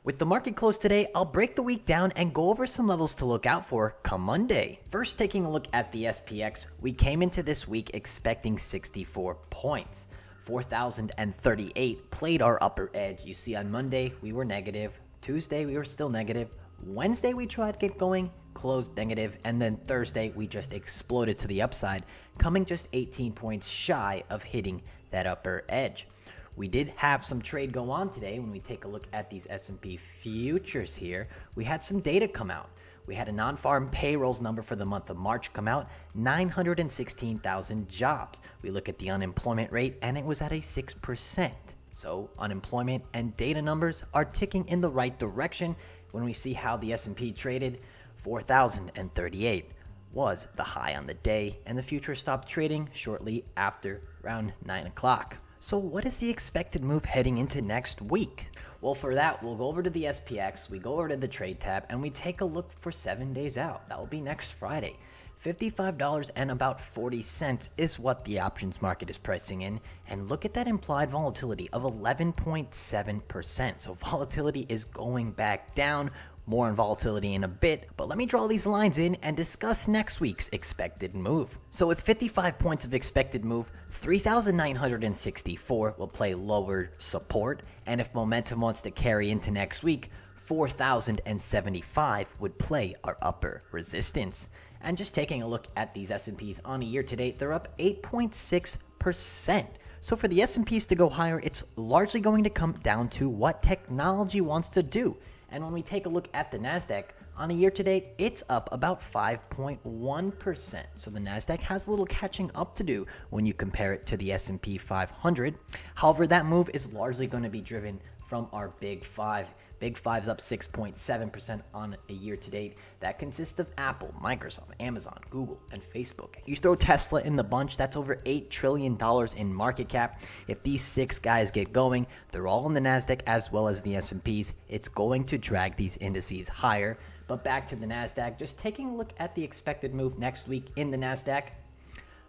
With the market closed today, I'll break the week down and go over some levels to look out for come Monday. First, taking a look at the SPX, we came into this week expecting 64 points. 4,038 played our upper edge. You see on Monday, we were negative. Tuesday, we were still negative. Wednesday, we tried to get going, closed negative. And then Thursday, we just exploded to the upside, coming just 18 points shy of hitting that upper edge. We did have some trade go on today. When we take a look at these S&P futures here, we had some data come out. We had a non-farm payrolls number for the month of March come out, 916,000 jobs. We look at the unemployment rate and it was at a 6%. So unemployment and data numbers are ticking in the right direction. When we see how the S&P traded, 4,038 was the high on the day, and the future stopped trading shortly after around 9 o'clock. So what is the expected move heading into next week? Well, for that, we'll go over to the SPX, we go over to the trade tab, and we take a look for 7 days out. That will be next Friday. $55 and about 40 cents is what the options market is pricing in. And look at that implied volatility of 11.7%. So volatility is going back down. More on volatility in a bit, but let me draw these lines in and discuss next week's expected move. So with 55 points of expected move, 3,964 will play lower support, and if momentum wants to carry into next week, 4,075 would play our upper resistance. And just taking a look at these S&Ps on a year to date, they're up 8.6%. So for the S&Ps to go higher, it's largely going to come down to what technology wants to do. And when we take a look at the Nasdaq, on a year to date, it's up about 5.1%. So the Nasdaq has a little catching up to do when you compare it to the S&P 500. However, that move is largely going to be driven from our Big Five. Big Five's up 6.7% on a year to date. That consists of Apple, Microsoft, Amazon, Google, and Facebook. You throw Tesla in the bunch, that's over $8 trillion in market cap. If these six guys get going, they're all in the Nasdaq as well as the S&Ps. It's going to drag these indices higher. But back to the Nasdaq, just taking a look at the expected move next week in the Nasdaq,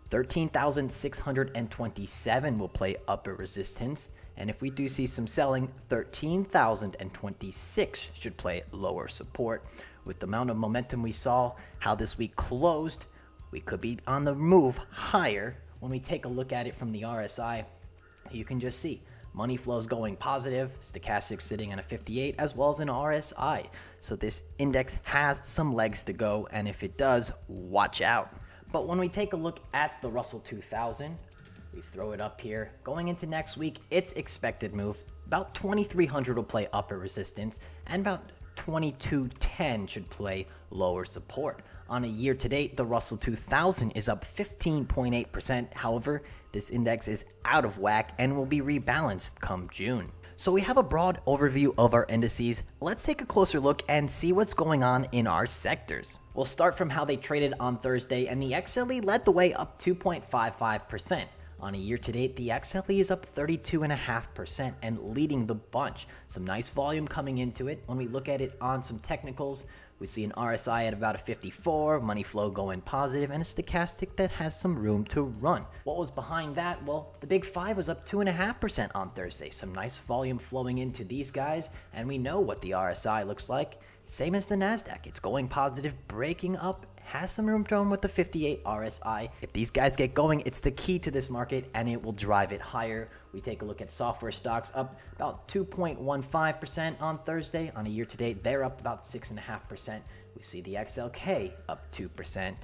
13,627 will play upper resistance. And if we do see some selling, 13,026 should play lower support. With the amount of momentum we saw, how this week closed, we could be on the move higher. When we take a look at it from the RSI, you can just see money flows going positive, stochastic sitting at a 58, as well as an RSI. So this index has some legs to go, and if it does, watch out. But when we take a look at the Russell 2000, we throw it up here. Going into next week, its expected move, about 2,300 will play upper resistance, and about 2,210 should play lower support. On a year to date, the Russell 2000 is up 15.8%. However, this index is out of whack and will be rebalanced come June. So we have a broad overview of our indices. Let's take a closer look and see what's going on in our sectors. We'll start from how they traded on Thursday, and the XLE led the way up 2.55%. On a year to date, the XLE is up 32.5% and leading the bunch. Some nice volume coming into it. When we look at it on some technicals, we see an RSI at about a 54, money flow going positive, and a stochastic that has some room to run. What was behind that? Well, the Big Five was up 2.5% on Thursday. Some nice volume flowing into these guys, and we know what the RSI looks like. Same as the Nasdaq. It's going positive, breaking up, has some room to run with the 58 RSI. If these guys get going, it's the key to this market, and it will drive it higher. We take a look at software stocks, up about 2.15% on Thursday. On a year to date, they're up about 6.5%. We see the XLK up 2%.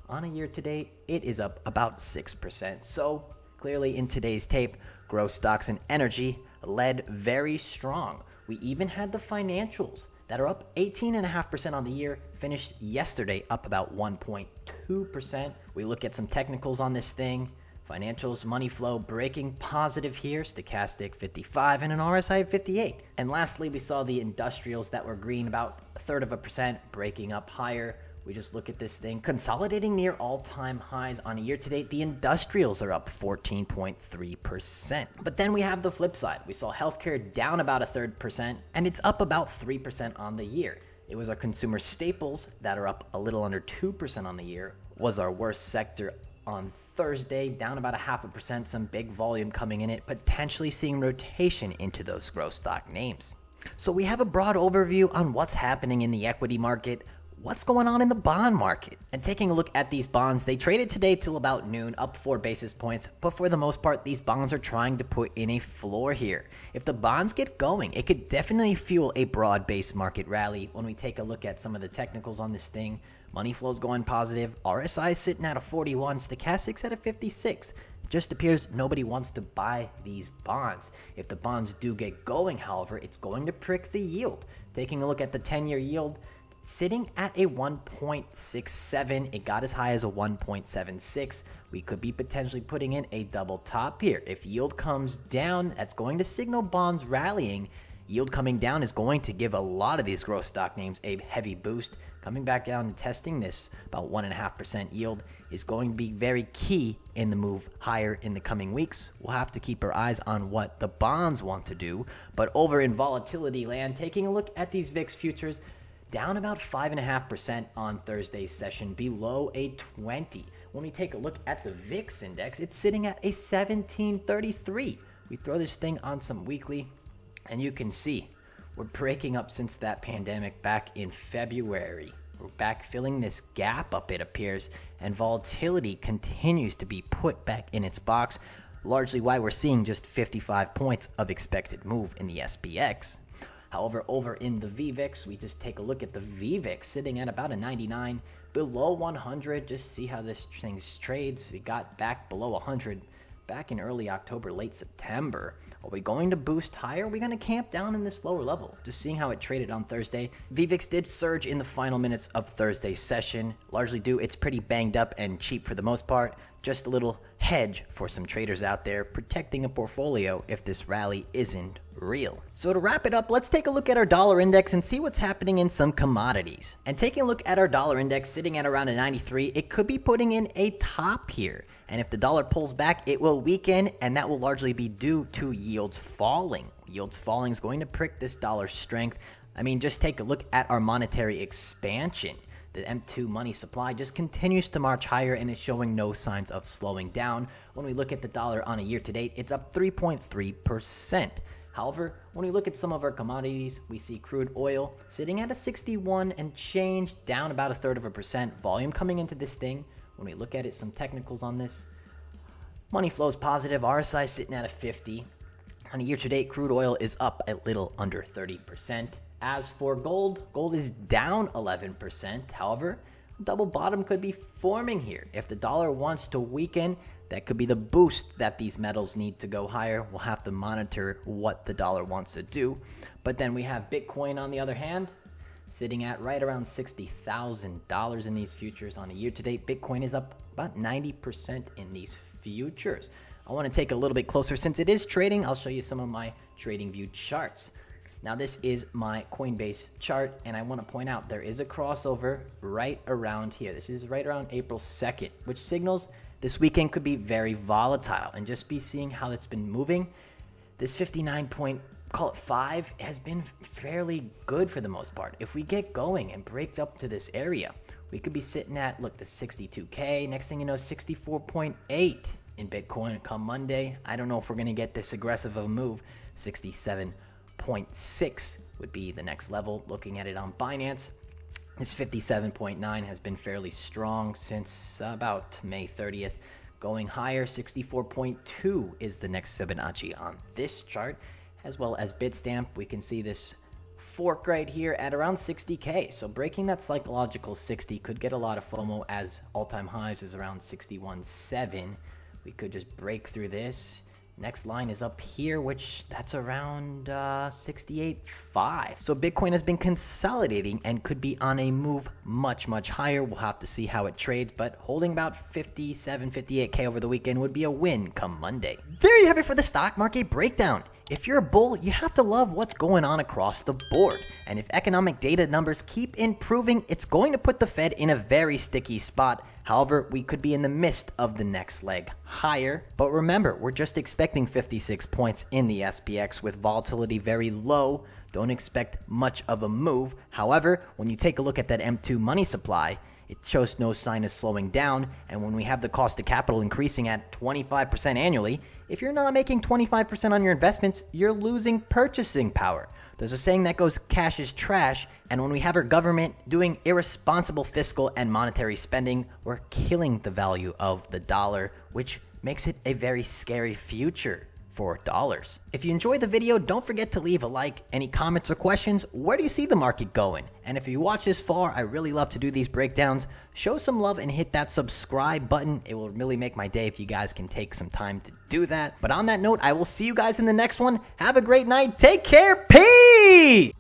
On a year to date, it is up about 6%. So clearly in today's tape, growth stocks and energy led very strong. We even had the financials that are up 18.5% on the year, finished yesterday up about 1.2%. We look at some technicals on this thing. Financials, money flow breaking positive here, stochastic 55 and an RSI of 58. And lastly, we saw the industrials that were green about 1/3%, breaking up higher. We just look at this thing consolidating near all-time highs. On a year to date, the industrials are up 14.3%. But then we have the flip side. We saw healthcare down about 1/3%, and it's up about 3% on the year. It was our consumer staples that are up a little under 2% on the year, was our worst sector on Thursday, down about 0.5%, some big volume coming in it, potentially seeing rotation into those growth stock names. So we have a broad overview on what's happening in the equity market, what's going on in the bond market. And taking a look at these bonds, they traded today till about noon, up 4 basis points. But for the most part, these bonds are trying to put in a floor here. If the bonds get going, it could definitely fuel a broad-based market rally. When we take a look at some of the technicals on this thing, money flow's going positive, RSI is sitting at a 41, stochastics at a 56. Just appears nobody wants to buy these bonds. If the bonds do get going, however, it's going to prick the yield. Taking a look at the 10-year yield, sitting at a 1.67. It got as high as a 1.76. We could be potentially putting in a double top here. If yield comes down, that's going to signal bonds rallying. Yield coming down is going to give a lot of these growth stock names a heavy boost. Coming back down and testing this about 1.5% yield is going to be very key in the move higher in the coming weeks. We'll have to keep our eyes on what the bonds want to do. But over in volatility land, taking a look at these VIX futures, down about 5.5% on Thursday's session, below a 20. When we take a look at the VIX index, it's sitting at a 1733. We throw this thing on some weekly, and you can see we're breaking up since that pandemic back in February. We're back filling this gap up, it appears, and volatility continues to be put back in its box, largely why we're seeing just 55 points of expected move in the SPX. However, over in the VVIX, we just take a look at the VVIX sitting at about a 99, below 100. Just see how this thing trades. We got back below 100 back in early October, late September. Are we going to boost higher? Are we going to camp down in this lower level? Just seeing how it traded on Thursday. VVIX did surge in the final minutes of Thursday's session, largely due it's pretty banged up and cheap for the most part. Just a little hedge for some traders out there protecting a portfolio if this rally isn't real. So to wrap it up, let's take a look at our dollar index and see what's happening in some commodities. And taking a look at our dollar index sitting at around a 93, it could be putting in a top here. And if the dollar pulls back, it will weaken, and that will largely be due to yields falling. Yields falling is going to prick this dollar's strength. I mean, just take a look at our monetary expansion. The M2 money supply just continues to march higher and is showing no signs of slowing down. When we look at the dollar on a year to date, it's up 3.3%. However, when we look at some of our commodities, we see crude oil sitting at a 61 and change, down about 1/3%. Volume coming into this thing. When we look at it, some technicals on this, money flows positive, RSI sitting at a 50. On a year to date, crude oil is up a little under 30%. As for gold, gold is down 11%. However, double bottom could be forming here. If the dollar wants to weaken, that could be the boost that these metals need to go higher. We'll have to monitor what the dollar wants to do. But then we have Bitcoin on the other hand, sitting at right around $60,000 in these futures. On a year-to-date, Bitcoin is up about 90% in these futures. I want to take a little bit closer since it is trading. I'll show you some of my trading view charts. Now this is my Coinbase chart, and I want to point out there is a crossover right around here. This is right around April 2nd, which signals this weekend could be very volatile. And just be seeing how it's been moving. This 59.5 has been fairly good for the most part. If we get going and break up to this area, we could be sitting at, look, the 62K. Next thing you know, 64.8 in Bitcoin come Monday. I don't know if we're going to get this aggressive of a move. 67.6 would be the next level. Looking at it on Binance, this 57.9 has been fairly strong since about May 30th. Going higher, 64.2 is the next Fibonacci on this chart. As well as Bitstamp, we can see this fork right here at around 60K. So breaking that psychological 60 could get a lot of FOMO, as all-time highs is around 61.7. We could just break through this. Next line is up here, which that's around 68.5. So Bitcoin has been consolidating and could be on a move much, much higher. We'll have to see how it trades, but holding about 57, 58K over the weekend would be a win come Monday. There you have it for the stock market breakdown. If you're a bull, you have to love what's going on across the board. And if economic data numbers keep improving, it's going to put the Fed in a very sticky spot. However, we could be in the midst of the next leg higher. But remember, we're just expecting 56 points in the SPX with volatility very low. Don't expect much of a move. However, when you take a look at that M2 money supply, it shows no sign of slowing down. And when we have the cost of capital increasing at 25% annually, if you're not making 25% on your investments, you're losing purchasing power. There's a saying that goes, cash is trash, and when we have our government doing irresponsible fiscal and monetary spending, we're killing the value of the dollar, which makes it a very scary future for dollars. If you enjoyed the video, don't forget to leave a like. Any comments or questions? Where do you see the market going? And if you watch this far, I really love to do these breakdowns. Show some love and hit that subscribe button. It will really make my day if you guys can take some time to do that. But on that note, I will see you guys in the next one. Have a great night. Take care. Peace!